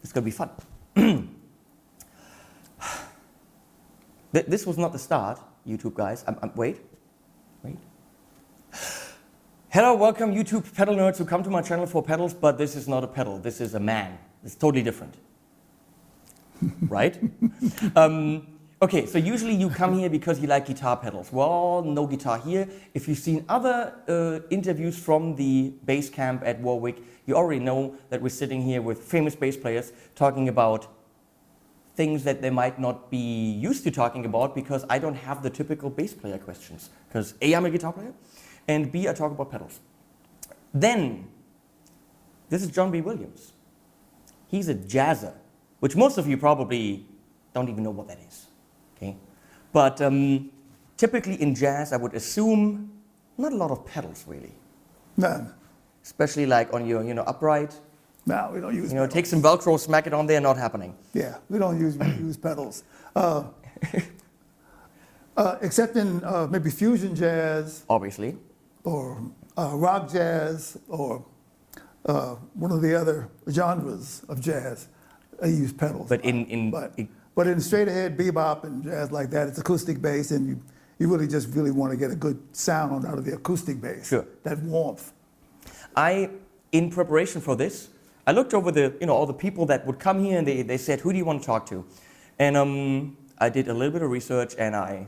It's going to be fun. This was not the start, YouTube guys. Wait. Hello, welcome YouTube pedal nerds who come to my channel for pedals, but this is not a pedal. This is a man. It's totally different. Right? Okay, so usually you come here because you like guitar pedals. Well, no guitar here. If you've seen other interviews from the bass camp at Warwick, you already know that we're sitting here with famous bass players talking about things that they might not be used to talking about, because I don't have the typical bass player questions. Because A, I'm a guitar player, and B, I talk about pedals. Then, this is John B. Williams. He's a jazzer, which most of you probably don't even know what that is. Okay? But typically in jazz, I would assume not a lot of pedals, really. None. Especially like on your upright. No, we don't use pedals. Take some Velcro, smack it on there, not happening. Yeah, we don't use pedals. Except in maybe fusion jazz. Obviously. Or rock jazz, or one of the other genres of jazz. I use pedals. But but in straight ahead bebop and jazz like that, it's acoustic bass, and you really just want to get a good sound out of the acoustic bass. Sure. That warmth. In preparation for this, I looked over all the people that would come here, and they said, who do you want to talk to? And I did a little bit of research, and I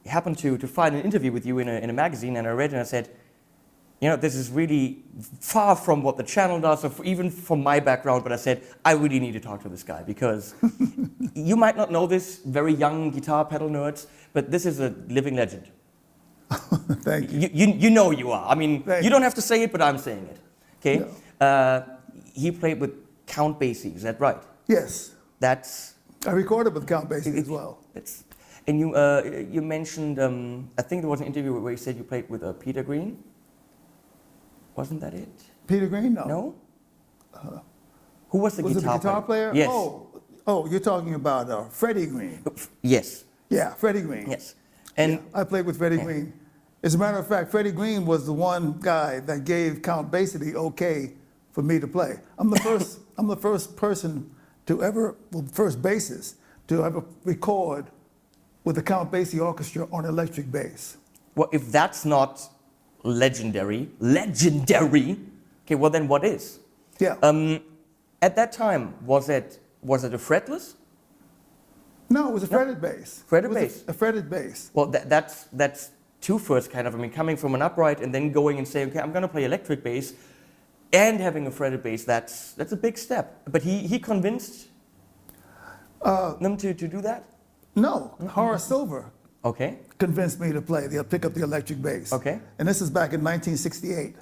happened to find an interview with you in a magazine, and I read it and I said, this is really far from what the channel does, or even from my background, but I said, I really need to talk to this guy, because you might not know this, very young guitar pedal nerds, but this is a living legend. Thank you. You know you are. I mean, you don't have to say it, but I'm saying it. Okay? No. He played with Count Basie, is that right? Yes. I recorded with Count Basie as well. And you mentioned, I think there was an interview where you said you played with Peter Green. Wasn't that it? Peter Green? No. No? Who was the guitar player? Yes. Oh, you're talking about Freddie Green. Yes. Yeah, Freddie Green. Yes. And I played with Freddie Green. As a matter of fact, Freddie Green was the one guy that gave Count Basie the okay for me to play. I'm the first person first bassist to ever record with the Count Basie Orchestra on electric bass. Well, if that's not legendary, okay, well then what is? Yeah. At that time, was it a fretless? No, it was a fretted bass. Fretted bass? A fretted bass. Well, that's two first kind of, coming from an upright and then going and saying, okay, I'm going to play electric bass and having a fretted bass, that's a big step. But he convinced them to do that? No, Horace Silver convinced me to pick up the electric bass. Okay. And this is back in 1968.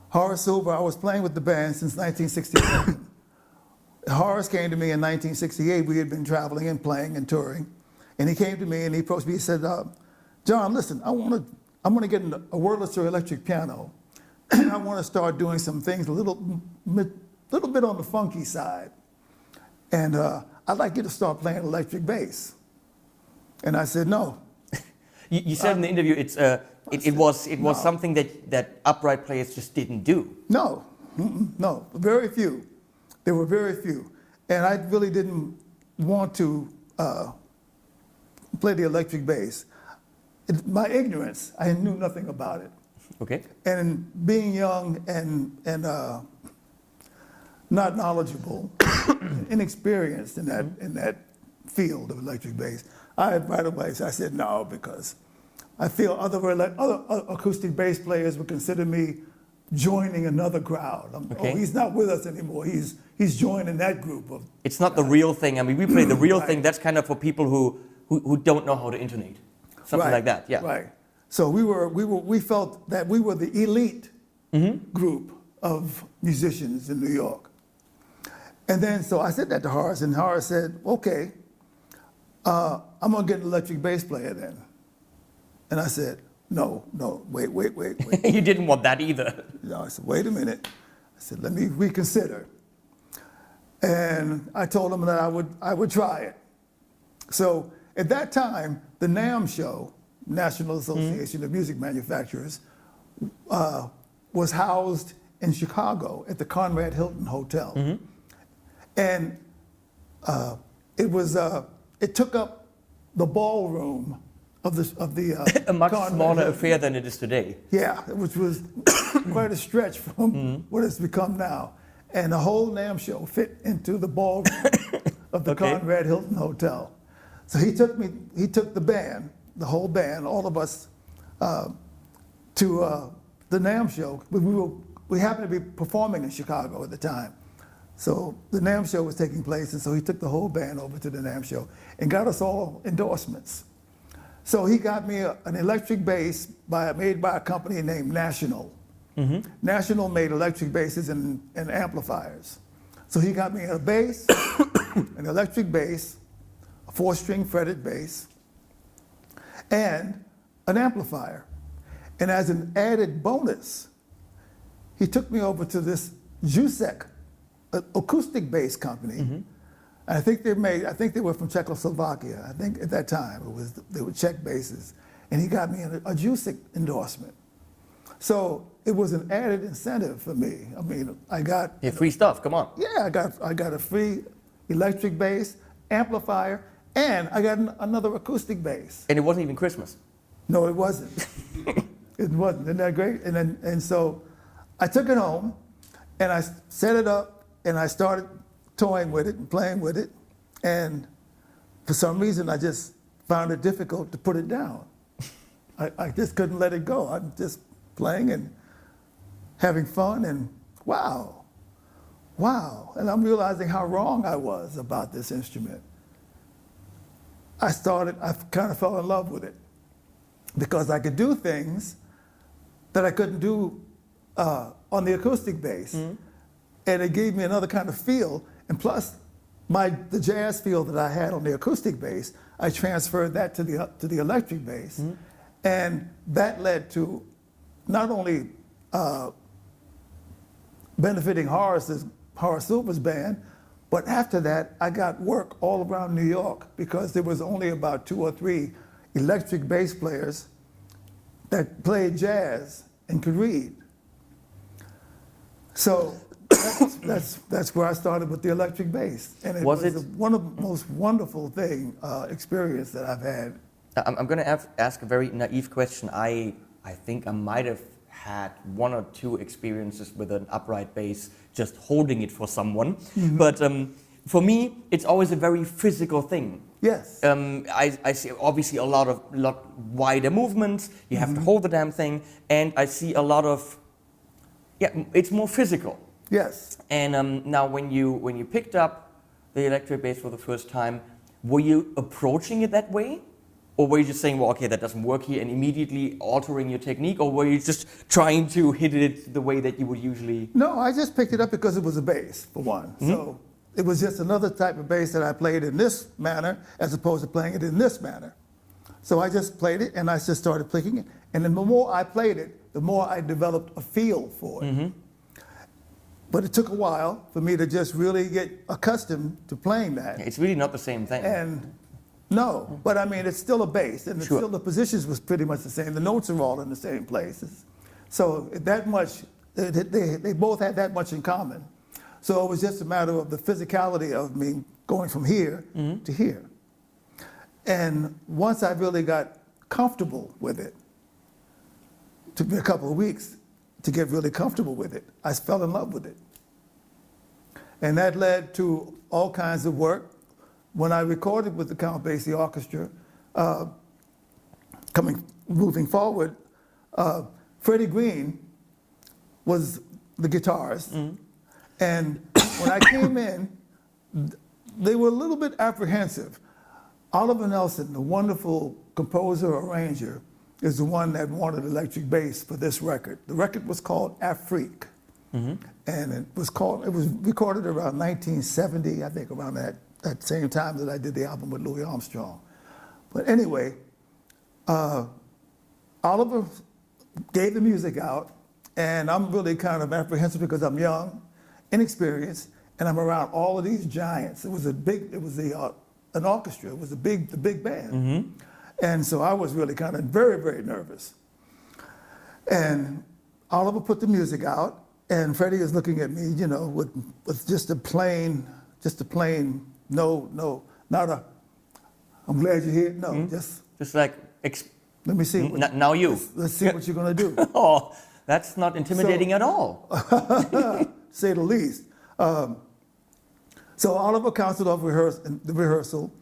Horace Silver, I was playing with the band since 1968. Horace came to me in 1968. We had been traveling and playing and touring. And he came to me and he approached me. He said, John, listen, I'm going to get a Wurlitzer electric piano. And I want to start doing some things a little bit on the funky side. And I'd like you to start playing electric bass. And I said, no. You said in the interview it was something that upright players just didn't do. No, no, very few. There were very few. And I really didn't want to play the electric bass. My ignorance, I knew nothing about it. Okay. And being young and not knowledgeable, inexperienced in that field of electric bass, I said no, because I feel other acoustic bass players would consider me joining another crowd. He's not with us anymore. He's joining that group of. It's not the real thing. We play the real thing. That's kind of for people who don't know how to intonate, something like that. Yeah. Right. So we felt that we were the elite group of musicians in New York. And then so I said that to Horace, and Horace said, "Okay, I'm gonna get an electric bass player then." And I said, No, wait. You didn't want that either. No, I said, wait a minute. I said, let me reconsider. And I told him that I would try it. So at that time, the NAMM show, National Association of Music Manufacturers, was housed in Chicago at the Conrad Hilton Hotel. And it took up the ballroom of the A much Conrad smaller Hilton. affair than it is today. Yeah, which was quite a stretch from what it's become now. And the whole NAMM show fit into the ballroom of the Okay. Conrad Hilton Hotel. So he took the band, the whole band, all of us, to the NAMM show. We happened to be performing in Chicago at the time. So the NAMM show was taking place, and so he took the whole band over to the NAMM show and got us all endorsements. So he got me an electric bass made by a company named National. National made electric basses and amplifiers. So he got me a bass, an electric bass, a 4-string fretted bass, and an amplifier. And as an added bonus, he took me over to this Jusek acoustic bass company. I think they were from Czechoslovakia. I think at that time they were Czech basses. And he got me a Jusek endorsement. So it was an added incentive for me. I mean, I got Free stuff, come on. I got a free electric bass, amplifier, and I got another acoustic bass. And it wasn't even Christmas. No, it wasn't. It wasn't. Isn't that great? And so I took it home, and I set it up, and I started toying with it and playing with it. And for some reason, I just found it difficult to put it down. I just couldn't let it go. I'm just playing and having fun, and wow. And I'm realizing how wrong I was about this instrument. I kind of fell in love with it because I could do things that I couldn't do on the acoustic bass. And it gave me another kind of feel. And plus, the jazz feel that I had on the acoustic bass, I transferred that to the electric bass. And that led to not only benefiting Horace Silver's band, but after that, I got work all around New York because there was only about 2 or 3 electric bass players that played jazz and could read. So that's where I started with the electric bass, and it was one of the most wonderful experience that I've had. I'm going to ask a very naive question. I think I might have had 1 or 2 experiences with an upright bass, just holding it for someone. But for me, it's always a very physical thing. Yes. I see obviously a lot wider movements. You have to hold the damn thing, and I see a lot of it's more physical. Yes. And now, when you picked up the electric bass for the first time, were you approaching it that way? Or were you just saying, well, okay, that doesn't work here, and immediately altering your technique? Or were you just trying to hit it the way that you would usually? No, I just picked it up because it was a bass, for one. So it was just another type of bass that I played in this manner as opposed to playing it in this manner. So I just played it, and I just started picking it. And then the more I played it, the more I developed a feel for it. But it took a while for me to just really get accustomed to playing that. It's really not the same thing. And no, but I mean, it's still a bass, and still the positions was pretty much the same. The notes are all in the same places. So that much, they both had that much in common. So it was just a matter of the physicality of me going from here to here. And once I really got comfortable with it, it took me a couple of weeks to get really comfortable with it. I fell in love with it. And that led to all kinds of work. When I recorded with the Count Basie Orchestra, moving forward, Freddie Green was the guitarist. And when I came in, they were a little bit apprehensive. Oliver Nelson, the wonderful composer, arranger, is the one that wanted electric bass for this record. The record was called Afrique. And it was recorded around 1970, I think around that same time that I did the album with Louie Armstrong. But anyway, Oliver gave the music out, and I'm really kind of apprehensive because I'm young, inexperienced, and I'm around all of these giants. It was an orchestra. It was the big band. And so I was really kind of very, very nervous. And Oliver put the music out, and Freddie is looking at me, with just a plain just a plain no, not a. I'm glad you're here. No, just like let me see. now you. Let's see what you're gonna do. Oh, that's not intimidating at all. Say the least. So Oliver counted off the rehearsal,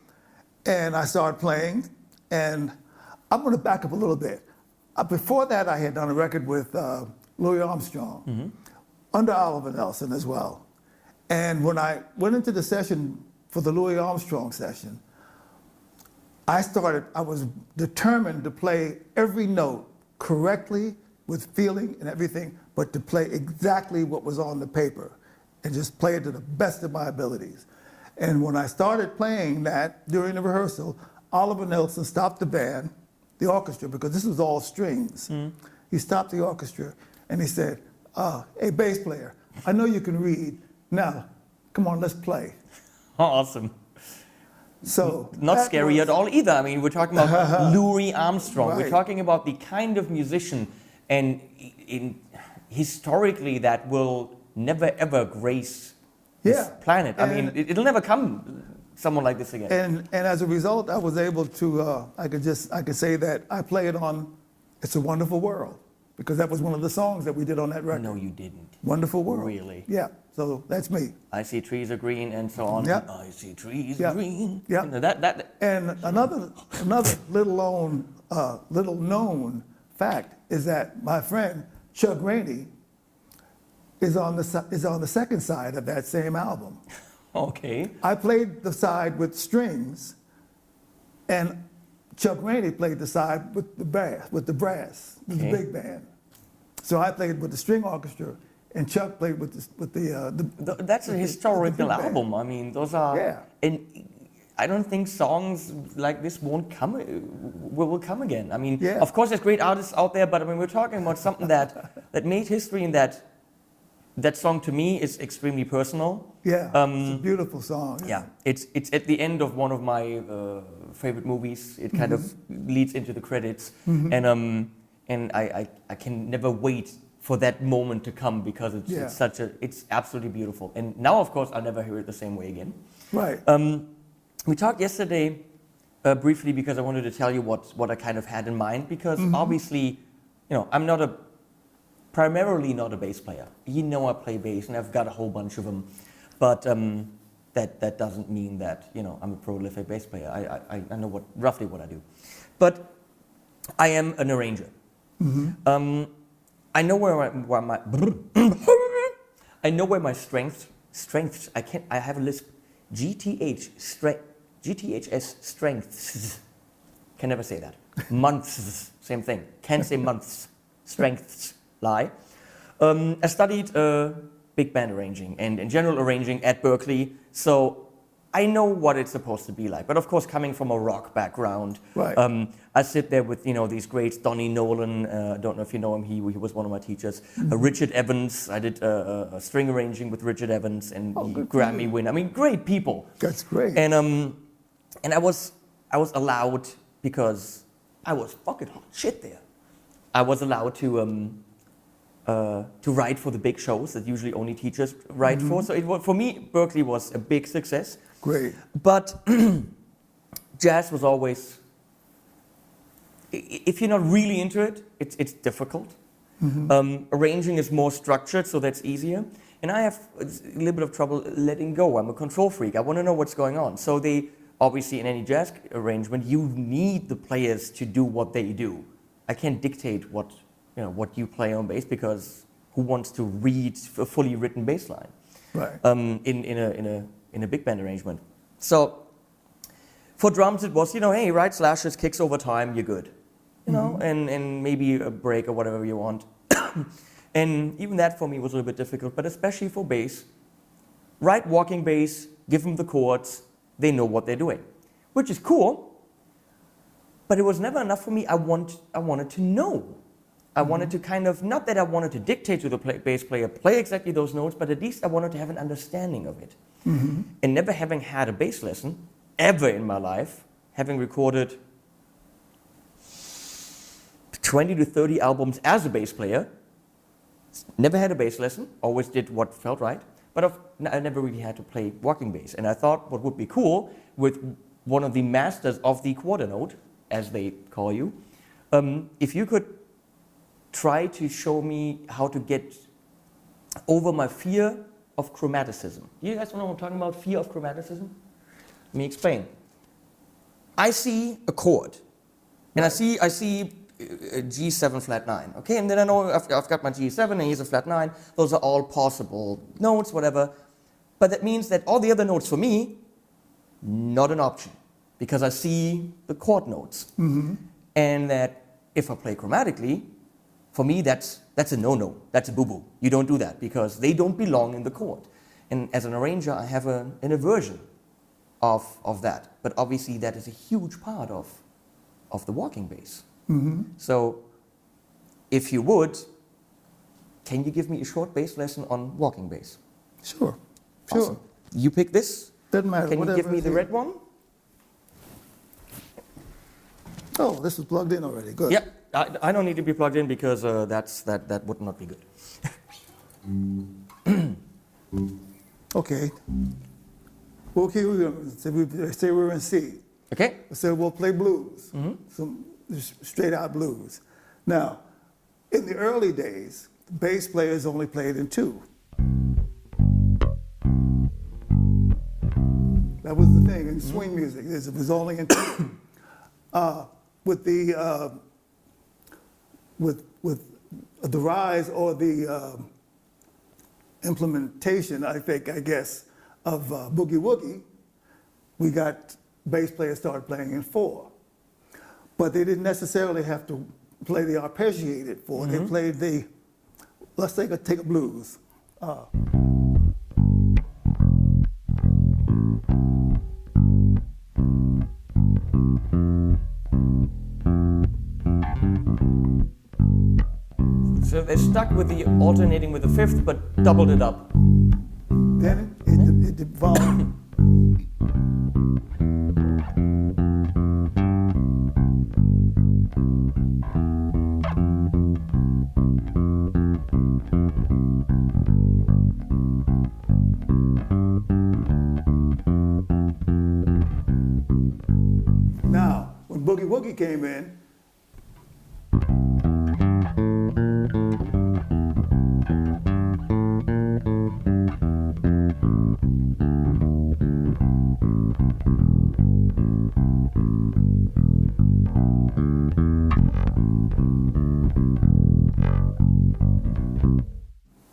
and I started playing. And I'm going to back up a little bit. Before that, I had done a record with Louie Armstrong, under Oliver Nelson as well. And when I went into the session for the Louie Armstrong session, I was determined to play every note correctly with feeling and everything, but to play exactly what was on the paper and just play it to the best of my abilities. And when I started playing that during the rehearsal, Oliver Nelson stopped the band, the orchestra, because this was all strings. He stopped the orchestra and he said, hey, bass player, I know you can read. Now, come on, let's play. Awesome. So not scary at all either. I mean, we're talking about Louie Armstrong. Right. We're talking about the kind of musician, and historically that will never ever grace this planet. I mean, it'll never come someone like this again. And as a result, I was able to. I could say that I played on "It's a Wonderful World" because that was one of the songs that we did on that record. No, you didn't. Wonderful World. Really? Yeah. So that's me. I see trees are green and so on. Yep. I see trees Yep. green. Yep. You know, that. And another little known fact is that my friend Chuck Rainey is on the second side of that same album. Okay. I played the side with strings, and Chuck Rainey played the side with the brass, the big band. So I played with the string orchestra, and Chuck played with the That's a historical big band. album. I mean, those are. Yeah. And I don't think songs like this will come again. I mean, Yeah. of course, there's great artists out there, but I mean, we're talking about something that made history, and that song to me is extremely personal. Yeah, it's a beautiful song. Yeah, it's at the end of one of my favorite movies. It kind of leads into the credits, and I can never wait for that moment to come because it's absolutely beautiful. And now, of course, I'll never hear it the same way again. Right. We talked yesterday briefly because I wanted to tell you what I kind of had in mind, because obviously, I'm primarily not a bass player. You know, I play bass and I've got a whole bunch of them, but that doesn't mean that I'm a prolific bass player. I know roughly what I do, but I am an arranger. I know where my I know where my strengths. I have a lisp. GTHS strengths. Can never say that. Months, same thing. Can't say months. Strengths lie. I studied big band arranging and general arranging at Berkeley, so I know what it's supposed to be like. But of course, coming from a rock background, right. I sit there with these greats. Donnie Nolan, I don't know if you know him. He was one of my teachers. Richard Evans. I did string arranging with Richard Evans, and Grammy winner. I mean, great people. That's great. And I was allowed, because I was fucking hot shit there. I was allowed to write for the big shows that usually only teachers write for. So for me, Berkeley was a big success. Great. But jazz was always, if you're not really into it, it's difficult. Arranging is more structured, so that's easier. And I have a little bit of trouble letting go. I'm a control freak. I want to know what's going on. So obviously in any jazz arrangement, you need the players to do what they do. I can't dictate what you play on bass, because who wants to read a fully written bass line? Right. In a big band arrangement. So for drums it was, hey, write slashes, kicks over time, you're good. And maybe a break or whatever you want. And even that for me was a little bit difficult, but especially for bass, write walking bass, give them the chords, they know what they're doing, which is cool, but it was never enough for me. I wanted to know. I wanted to kind of, not that I wanted to dictate to the bass player, play exactly those notes, but at least I wanted to have an understanding of it. And never having had a bass lesson ever in my life, having recorded 20 to 30 albums as a bass player, never had a bass lesson, always did what felt right, but I never really had to play walking bass. And I thought what would be cool with one of the masters of the quarter note, as they call you, if you could try to show me how to get over my fear of chromaticism. You guys know what I'm talking about, fear of chromaticism? Let me explain. I see a chord, and I see a G7 flat 9, okay? And then I know I've got my G7 and here's a flat 9. Those are all possible notes, whatever. But that means that all the other notes for me, not an option, because I see the chord notes. Mm-hmm. And that if I play chromatically, for me that's a no-no, that's a boo-boo. You don't do that because they don't belong in the chord. And as an arranger, I have an aversion of that. But obviously that is a huge part of the walking bass. Mm-hmm. So if you would, can you give me a short bass lesson on walking bass? Sure. Awesome. You pick this. Doesn't matter. Can you give me the red one? Oh, this is plugged in already. Good. Yeah, I don't need to be plugged in because that would not be good. Okay. Okay, say we're in C. Okay. So we'll play blues, Mm-hmm. some straight out blues. Now, in the early days, bass players only played in 2. That was the thing in swing music. It was only in 2. With the rise or the implementation, I guess, of boogie woogie, we got bass players started playing in 4. But they didn't necessarily have to play the arpeggiated 4. Mm-hmm. They played the, let's take a blues. So they stuck with the alternating with the 5th, but doubled it up. Then it evolved. Now, when boogie woogie came in,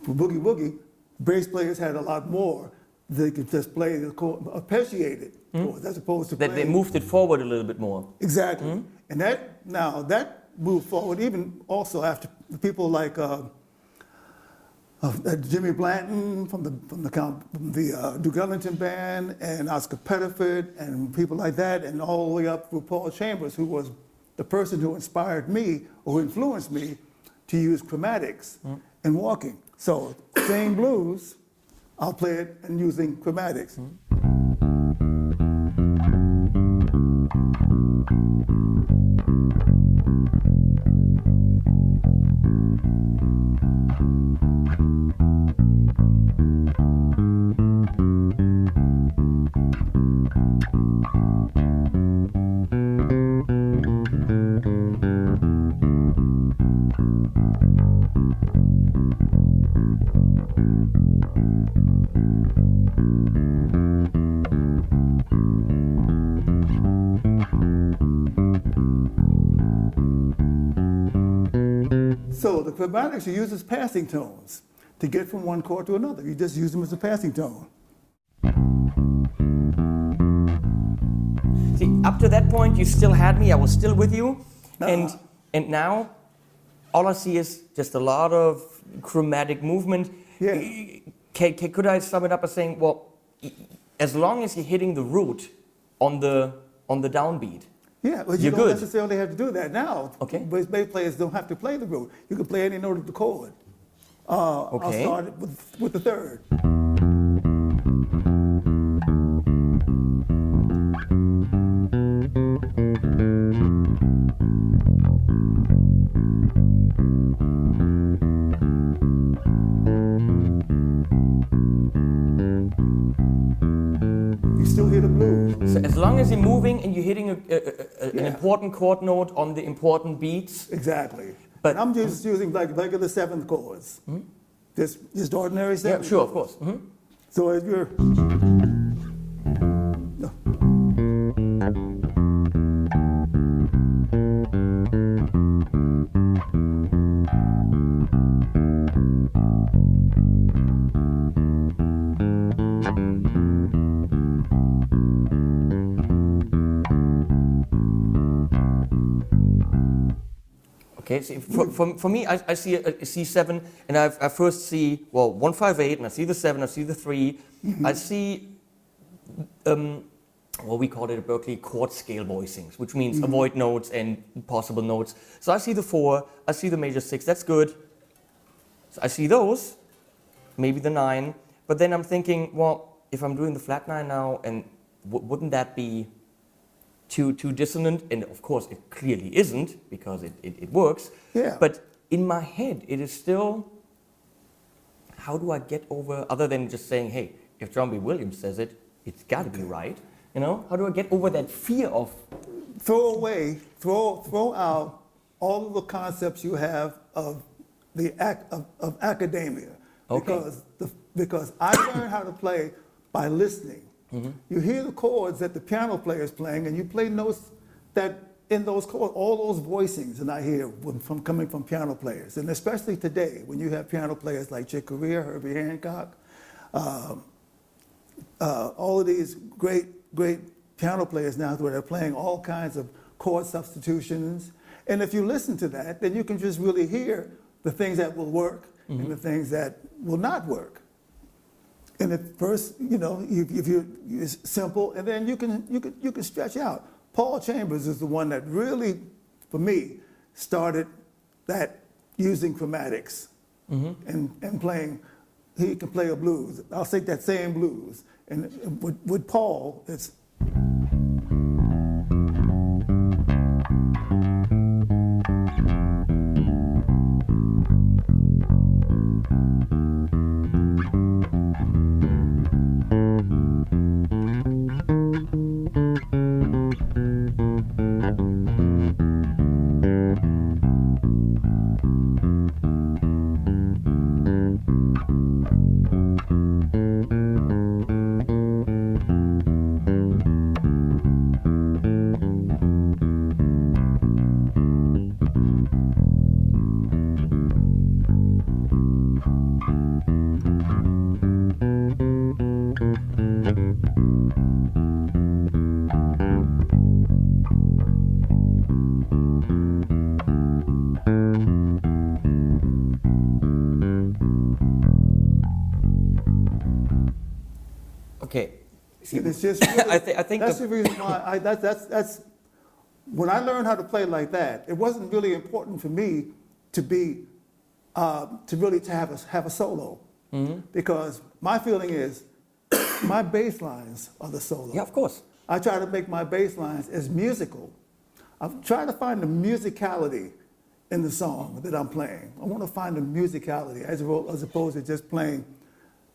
for boogie woogie, bass players had a lot more. They could just play the chord, arpeggiated chords, as opposed to That they playing. moved it forward a little bit more. Exactly. And that moved forward even also after people like Jimmy Blanton from the Duke Ellington Band and Oscar Pettiford and people like that, and all the way up through Paul Chambers, who was the person who inspired me or who influenced me to use chromatics in walking. So same blues, I'll play it and using chromatics. So the chromatics you use as passing tones to get from one chord to another. You just use them as a passing tone. See, up to that point, you still had me. I was still with you, Uh-huh. and now all I see is just a lot of chromatic movement. Yeah. Could I sum it up as saying, well, as long as you're hitting the root on the downbeat, Yeah, but you You're don't good. necessarily have to do that now. Okay. Bass players don't have to play the root. You can play any note of the chord. Okay. I'll start it with the 3rd. long as you're moving and you're hitting an Yeah. important chord note on the important beats. Exactly. But- But I'm just using like regular seventh chords. Just ordinary Yeah, seventh sure, of chords. course. So if you're Okay, so for me, I see a C7, and I first see, well, 158, and I see the 7, I see the 3, I see what we call it at Berkeley, chord scale voicings, which means avoid notes and possible notes. So I see the 4, I see the major 6, that's good. So I see those, maybe the 9, but then I'm thinking, well, if I'm doing the flat 9 now, and wouldn't that be too dissonant? And of course, it clearly isn't, because it works. Yeah. But in my head, it is still, how do I get over, other than just saying, hey, if John B. Williams says it, it's got to be right. You know, how do I get over that fear of? throw out all of the concepts you have of of academia. Okay. Because I learned how to play by listening. You hear the chords that the piano player is playing, and you play notes that in those chords, all those voicings, and I hear from coming from piano players, and especially today when you have piano players like Chick Corea, Herbie Hancock, all of these great piano players now where they're playing all kinds of chord substitutions. And if you listen to that, then you can just really hear the things that will work and the things that will not work. And at first, if it's simple, and then you can stretch out. Paul Chambers is the one that really, for me, started that using chromatics and playing. He can play a blues. I'll take that same blues, and with Paul, it's. Okay. It's just really, I think that's the- the reason why that's when I learned how to play like that. It wasn't really important for me to be to really have a solo because my feeling is my bass lines are the solo. Yeah, of course. I try to make my bass lines as musical. I'm trying to find the musicality in the song that I'm playing. I want to find the musicality as opposed to just playing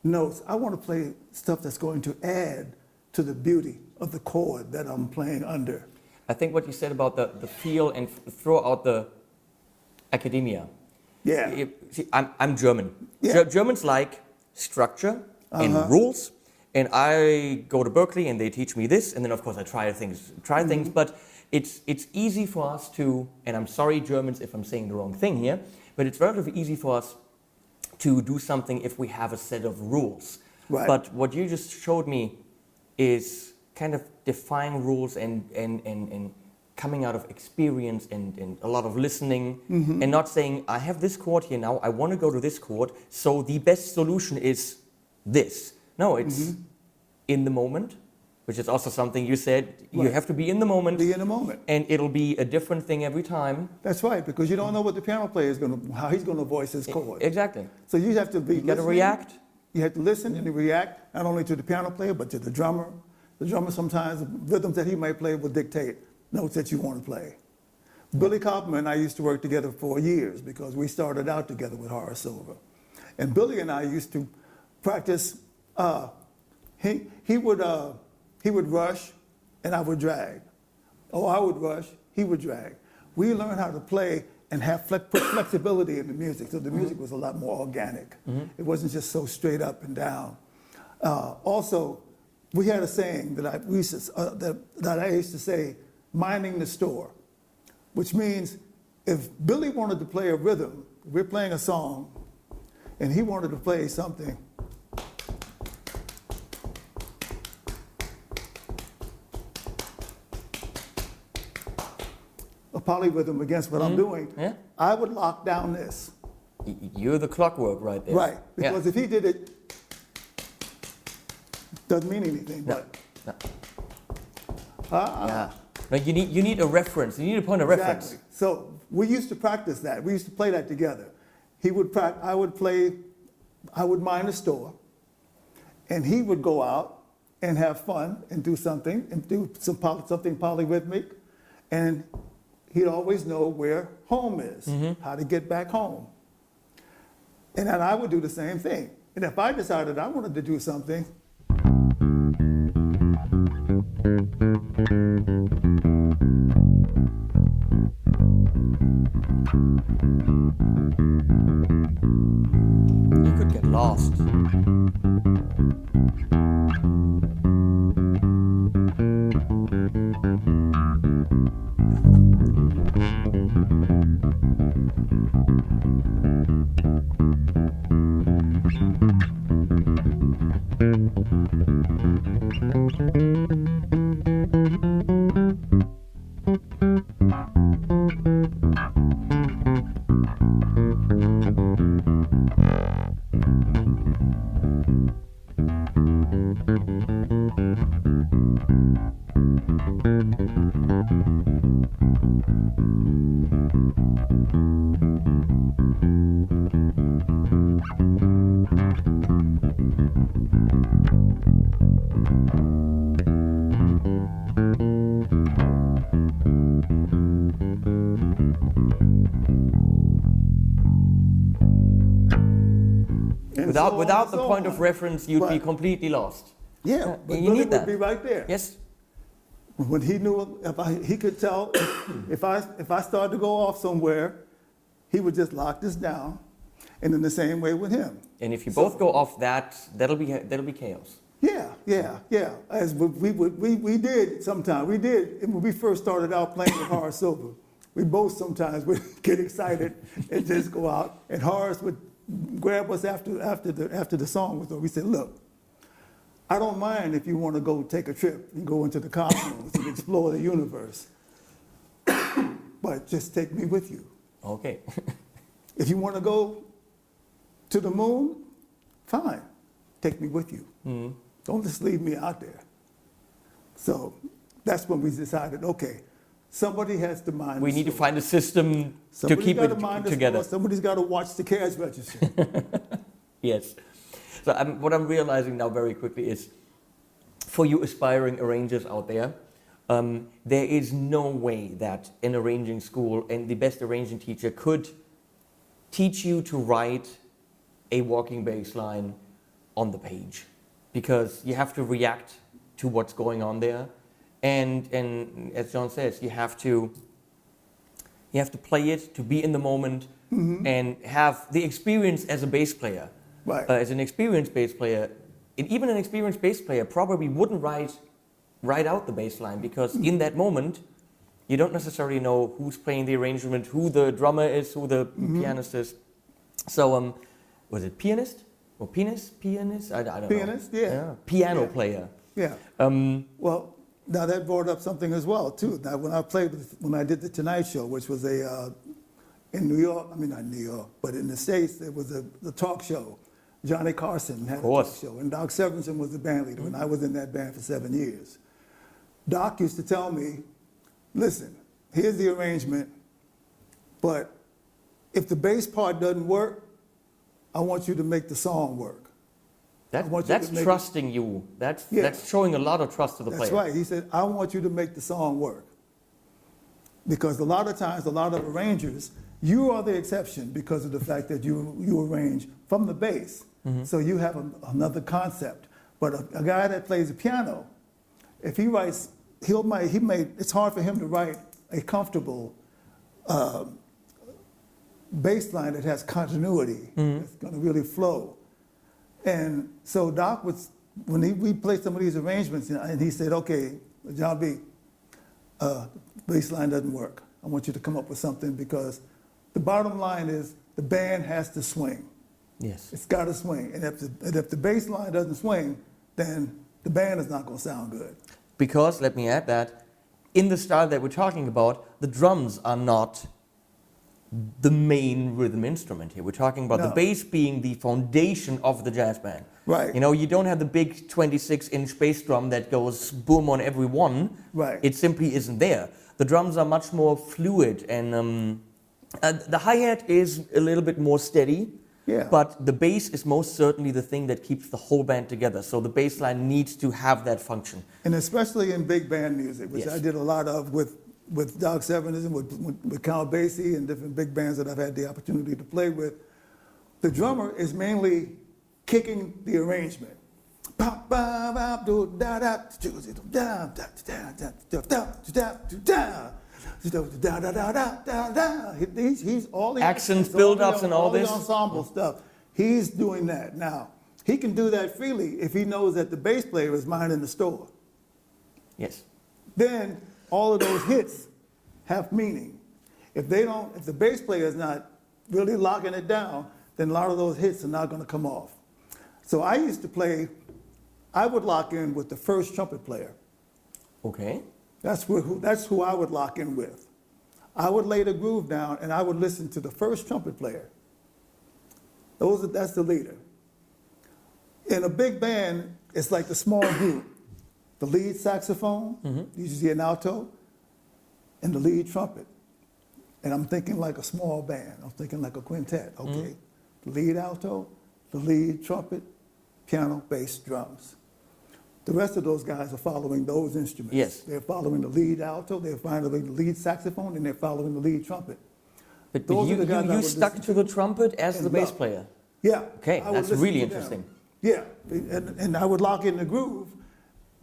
notes. I want to play stuff that's going to add to the beauty of the chord that I'm playing under. I think what you said about the feel and throw out the academia. Yeah. See, I'm German. Yeah. Germans like structure and rules. And I go to Berkeley and they teach me this. And then, of course, I try things. But it's easy for us to, and I'm sorry, Germans, if I'm saying the wrong thing here, but it's relatively easy for us to do something if we have a set of rules. Right. But what you just showed me is kind of defying rules and coming out of experience and a lot of listening and not saying, I have this chord here now, I want to go to this chord, so the best solution is this. No, it's in the moment, which is also something you said, you Right. have to be in the moment. Be in the moment. And it'll be a different thing every time. That's right, because you don't know what the piano player is how he's going to voice his chord. Exactly. So you have to be You got to listening. react. You have to listen and react not only to the piano player, but to the drummer. The drummer sometimes, the rhythms that he might play will dictate notes that you want to play. Billy Kaufman and I used to work together for years because we started out together with Horace Silver. And Billy and I used to practice, he would rush and I would drag. Or I would rush, he would drag. We learned how to play and have put flexibility in the music, so the music was a lot more organic. It wasn't just so straight up and down. Also, we had a saying that I used to say, minding the store, which means if Billy wanted to play a rhythm, we're playing a song, and he wanted to play something, a polyrhythm against what I'm doing, I would lock down this. You're the clockwork right there. Right, because if he did it, doesn't mean anything. But No, you need a reference. You need a point of reference. Exactly. So we used to practice that. We used to play that together. He would I would mind the store, and he would go out and have fun and do something and do something polyrhythmic, and he'd always know where home is, how to get back home. And then I would do the same thing. And if I decided I wanted to do something, you could get lost. Without the point of reference, you'd be completely lost. Yeah, but you Billy need that. would be right there. Yes. When he knew, he could tell if I started to go off somewhere, he would just lock this down, and in the same way with him. And if you both go off that, that'll be chaos. Yeah. As we did sometimes. We did when we first started out playing with Horace Silver. We both sometimes would get excited and just go out, and Horace would grab us after the song was over. We said, "Look, I don't mind if you want to go take a trip and go into the cosmos and explore the universe, but just take me with you. Okay. If you want to go to the moon, fine, take me with you. Don't just leave me out there." So that's when we decided, okay, somebody has to mind. We need to find a system to keep it together. Somebody's got to watch the cash register. Yes. So what I'm realizing now very quickly is, for you aspiring arrangers out there, there is no way that an arranging school and the best arranging teacher could teach you to write a walking bass line on the page, because you have to react to what's going on there. And as John says, you have to play it, to be in the moment, and have the experience as a bass player. Right. As an experienced bass player, and even an experienced bass player probably wouldn't write out the bass line, because in that moment, you don't necessarily know who's playing the arrangement, who the drummer is, who the pianist is. So, was it pianist or pianist? I don't know. Pianist, yeah. Piano player. Yeah. Well, now that brought up something as well too. Now when I did the Tonight Show, which was in New York, not New York, but in the States, there was the talk show. Johnny Carson had a talk show, and Doc Severinsen was the band leader, and I was in that band for 7 years. Doc used to tell me, listen, here's the arrangement, but if the bass part doesn't work, I want you to make the song work. That's trusting you. That's showing a lot of trust to the player. That's right. He said, I want you to make the song work. Because a lot of times, a lot of arrangers, you are the exception because of the fact that you arrange from the bass. So you have another concept. But a guy that plays the piano, if he writes it's hard for him to write a comfortable bass line that has continuity. It's going to really flow. And so Doc when we played some of these arrangements, and he said, okay, John B, bass line doesn't work. I want you to come up with something, because the bottom line is the band has to swing. Yes. It's got to swing. And if the bass line doesn't swing, then the band is not going to sound good. Because, let me add that, in the style that we're talking about, the drums are not the main rhythm instrument here. We're talking about the bass being the foundation of the jazz band. Right. You know, you don't have the big 26-inch bass drum that goes boom on every one. Right. It simply isn't there. The drums are much more fluid, and the hi-hat is a little bit more steady. Yeah. But the bass is most certainly the thing that keeps the whole band together. So the bass line needs to have that function. And especially in big band music, which I did a lot of with Doc Sevens and with Count Basie and different big bands that I've had the opportunity to play with. The drummer is mainly kicking the arrangement. He's all the accents, build-ups, and all this. The ensemble stuff. He's doing that. Now, he can do that freely if he knows that the bass player is minding the store. Yes. Then all of those hits have meaning. If the bass player is not really locking it down, then a lot of those hits are not going to come off. So I would lock in with the first trumpet player. Okay. That's who I would lock in with. I would lay the groove down and I would listen to the first trumpet player. That's the leader. In a big band, it's like the small group. The lead saxophone, usually an alto, and the lead trumpet. And I'm thinking like a small band. I'm thinking like a quintet, okay? The lead alto, the lead trumpet, piano, bass, drums. The rest of those guys are following those instruments. Yes. They're following the lead alto, they're following the lead saxophone, and they're following the lead trumpet. But Those are the guys I you would stuck listen to the trumpet as and the bass love. player. Yeah. Okay, I would that's listen really to them. interesting. Yeah, and I would lock in the groove,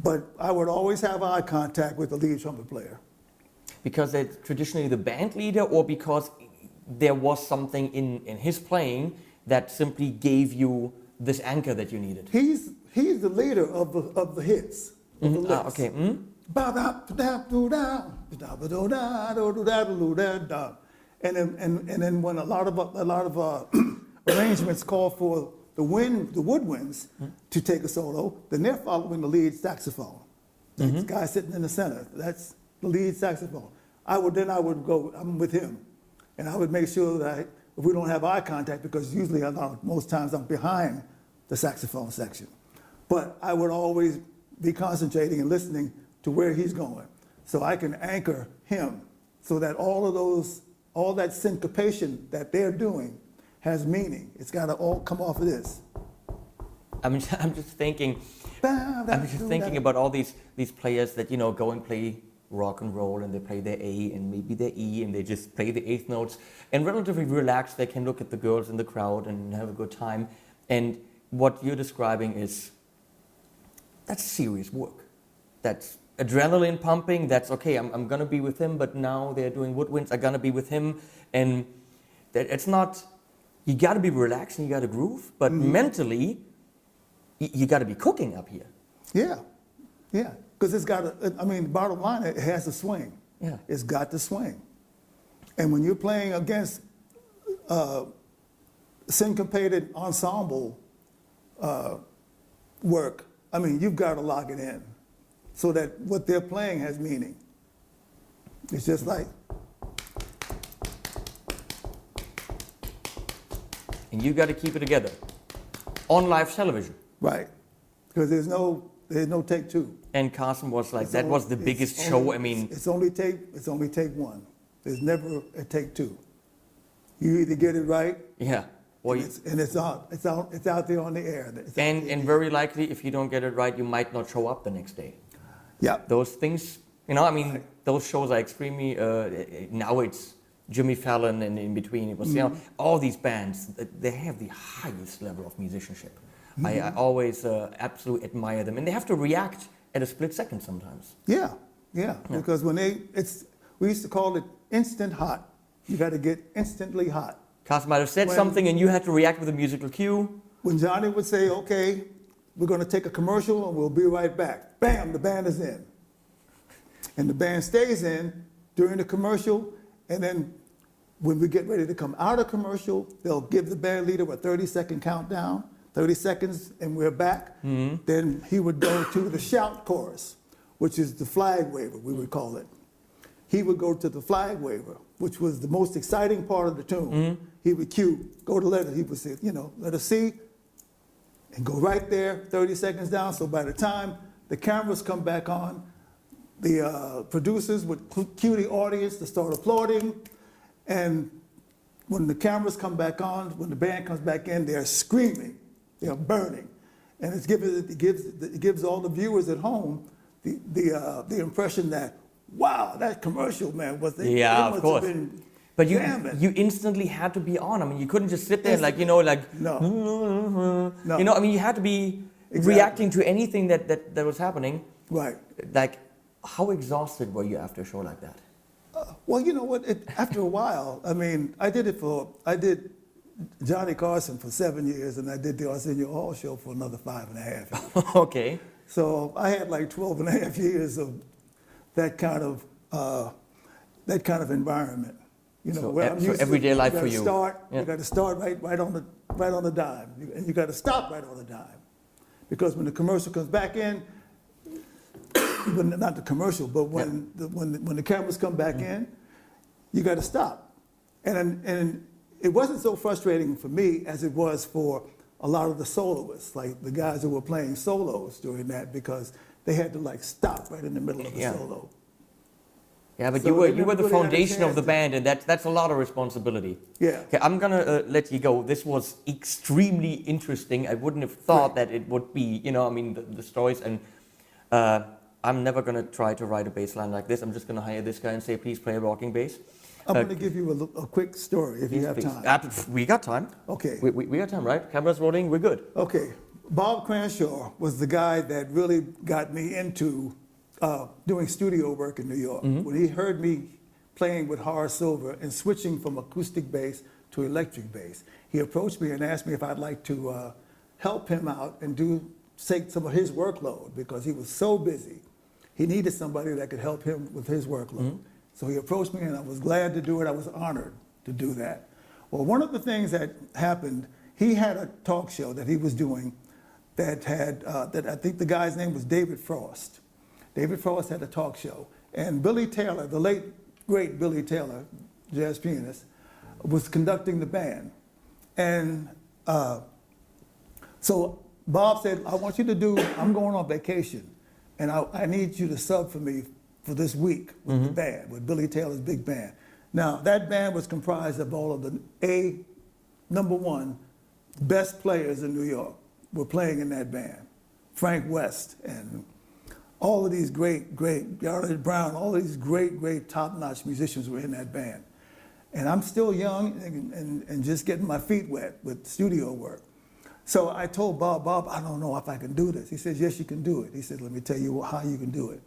but I would always have eye contact with the lead trumpet player. Because they're traditionally the band leader, or because there was something in his playing that simply gave you this anchor that you needed? He's the leader of the hits. Of the licks. Okay. And then when a lot of arrangements call for the woodwinds to take a solo, then they're following the lead saxophone. The guy sitting in the center, that's the lead saxophone. I'm with him, and I would make sure that if we don't have eye contact, because usually most times I'm behind the saxophone section, but I would always be concentrating and listening to where he's going, so I can anchor him, so that all that syncopation that they're doing has meaning. It's got to all come off of this. I'm just thinking about all these players that go and play rock and roll, and they play their A and maybe their E, and they just play the eighth notes, and relatively relaxed. They can look at the girls in the crowd and have a good time. And what you're describing that's serious work. That's adrenaline pumping. That's okay. I'm gonna be with him, but now they're doing woodwinds. I'm gonna be with him, and it's not. You got to be relaxed and you got to groove, but mentally, you got to be cooking up here. Yeah, because it's got to. Bottom line, it has to swing. Yeah, it's got to swing. And when you're playing against syncopated ensemble work, you've got to lock it in, so that what they're playing has meaning. It's just like. And you got to keep it together on live television. Right, because there's no take two. And Carson was like, that was the biggest show. It's only take one. There's never a take two. You either get it right. Yeah. Or it's out there on the air. And very likely, if you don't get it right, you might not show up the next day. Yeah. Those things, right. Those shows are extremely. Now it's Jimmy Fallon, and in between it was all these bands. They have the highest level of musicianship. I always absolutely admire them, and they have to react at a split second sometimes. Yeah, Yeah, because when we used to call it instant hot. You got to get instantly hot. Cast might have said something and you had to react with a musical cue. When Johnny would say, okay, we're going to take a commercial and we'll be right back. Bam, the band is in. And the band stays in during the commercial, and then when we get ready to come out of commercial, they'll give the band leader a 30-second countdown, 30 seconds, and we're back. Mm-hmm. Then he would go to the shout chorus, which is the flag waver, we would call it. He would go to the flag waver, which was the most exciting part of the tune. Mm-hmm. He would cue, go to letter, he would say, letter C, and go right there, 30 seconds down. So by the time the cameras come back on, the producers would cue the audience to start applauding. And when the cameras come back on, when the band comes back in, they're screaming, they're burning. And it gives all the viewers at home the impression that, wow, that commercial, man, was they of course. But you instantly had to be on. I mean, you couldn't just sit there no. You had to be reacting to anything that was happening. Right. Like, how exhausted were you after a show like that? Well, you know what? After a while, I mean, I did Johnny Carson for 7 years, and I did the Arsenio Hall show for another 5.5 years. Okay. So I had like 12.5 years of that kind of environment. Where I'm used everyday to, life for you. You got to start right on the dime, and you got to stop right on the dime, because when the commercial comes back in, but not the commercial, but when the cameras come back in, you got to stop. And it wasn't so frustrating for me as it was for a lot of the soloists, like the guys who were playing solos during that, because they had to stop right in the middle of the solo. Yeah, but you were the foundation of the band, and that's a lot of responsibility. Yeah. Okay, I'm gonna let you go. This was extremely interesting. I wouldn't have thought that it would be. The stories, and I'm never gonna try to write a bass line like this. I'm just gonna hire this guy and say, please play a rocking bass. I'm going to give you a quick story if you have time. We got time. Okay. We got time, right? Camera's rolling, we're good. Okay. Bob Crenshaw was the guy that really got me into doing studio work in New York. Mm-hmm. When he heard me playing with Horace Silver and switching from acoustic bass to electric bass, he approached me and asked me if I'd like to help him out and take some of his workload, because he was so busy. He needed somebody that could help him with his workload. Mm-hmm. So he approached me, and I was glad to do it. I was honored to do that. Well, one of the things that happened, he had a talk show that he was doing that I think the guy's name was David Frost. David Frost had a talk show. And Billy Taylor, the late, great Billy Taylor, jazz pianist, was conducting the band. And so Bob said, I'm going on vacation, and I need you to sub for me for this week with the band, with Billy Taylor's big band. Now, that band was comprised of all of the number one best players in New York were playing in that band. Frank West and all of these great, Garrett Brown, all of these great top-notch musicians were in that band. And I'm still young and just getting my feet wet with studio work. So I told Bob, I don't know if I can do this. He says, yes, you can do it. He said, let me tell you how you can do it.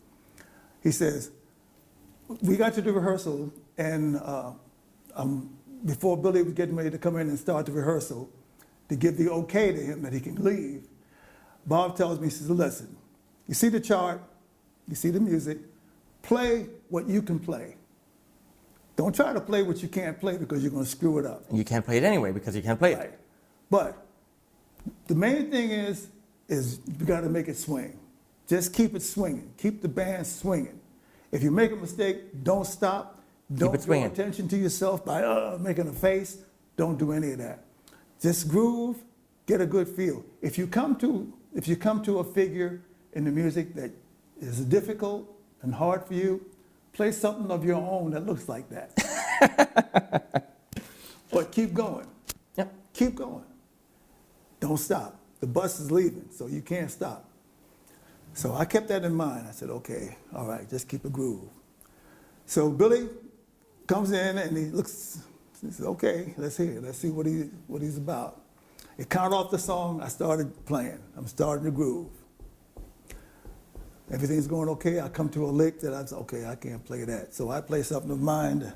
He says, we got to the rehearsal, and before Billy was getting ready to come in and start the rehearsal, to give the okay to him that he can leave, Bob tells me, he says, listen, you see the chart, you see the music, play what you can play. Don't try to play what you can't play, because you're going to screw it up. And you can't play it anyway because you can't play Right. it. But the main thing is you got to make it swing. Just keep it swinging. Keep the band swinging. If you make a mistake, don't stop. Don't draw attention to yourself by making a face. Don't do any of that. Just groove, get a good feel. If you come to a figure in the music that is difficult and hard for you, play something of your own that looks like that. But keep going. Yep. Keep going. Don't stop. The bus is leaving, so you can't stop. So I kept that in mind. I said, okay, all right, just keep a groove. So Billy comes in and he says, okay, let's hear it. Let's see what he's about. He counted off the song. I started playing. I'm starting to groove. Everything's going okay. I come to a lick that I say, okay, I can't play that. So I play something of mine.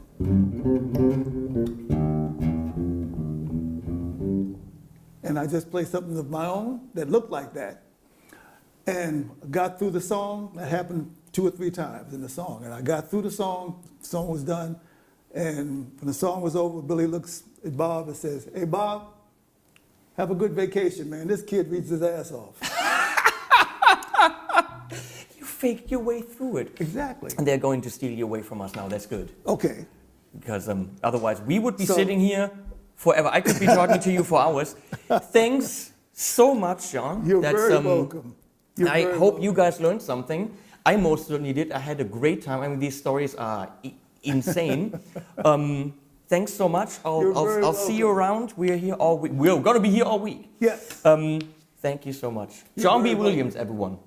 And I just play something of my own that looked like that. And got through the song. That happened 2 or 3 times in the song. And I got through the song was done. And when the song was over, Billy looks at Bob and says, hey, Bob, have a good vacation, man. This kid reads his ass off. You faked your way through it. Exactly. And they're going to steal you away from us now. That's good. Okay. Because otherwise we would be sitting here forever. I could be talking to you for hours. Thanks so much, John. You're very welcome. I hope you guys learned something. I most certainly did. I had a great time. I mean, these stories are insane. Thanks so much. I'll see you around. We're here all week. We're going to be here all week. Yes. Thank you so much. John B. Williams, everyone.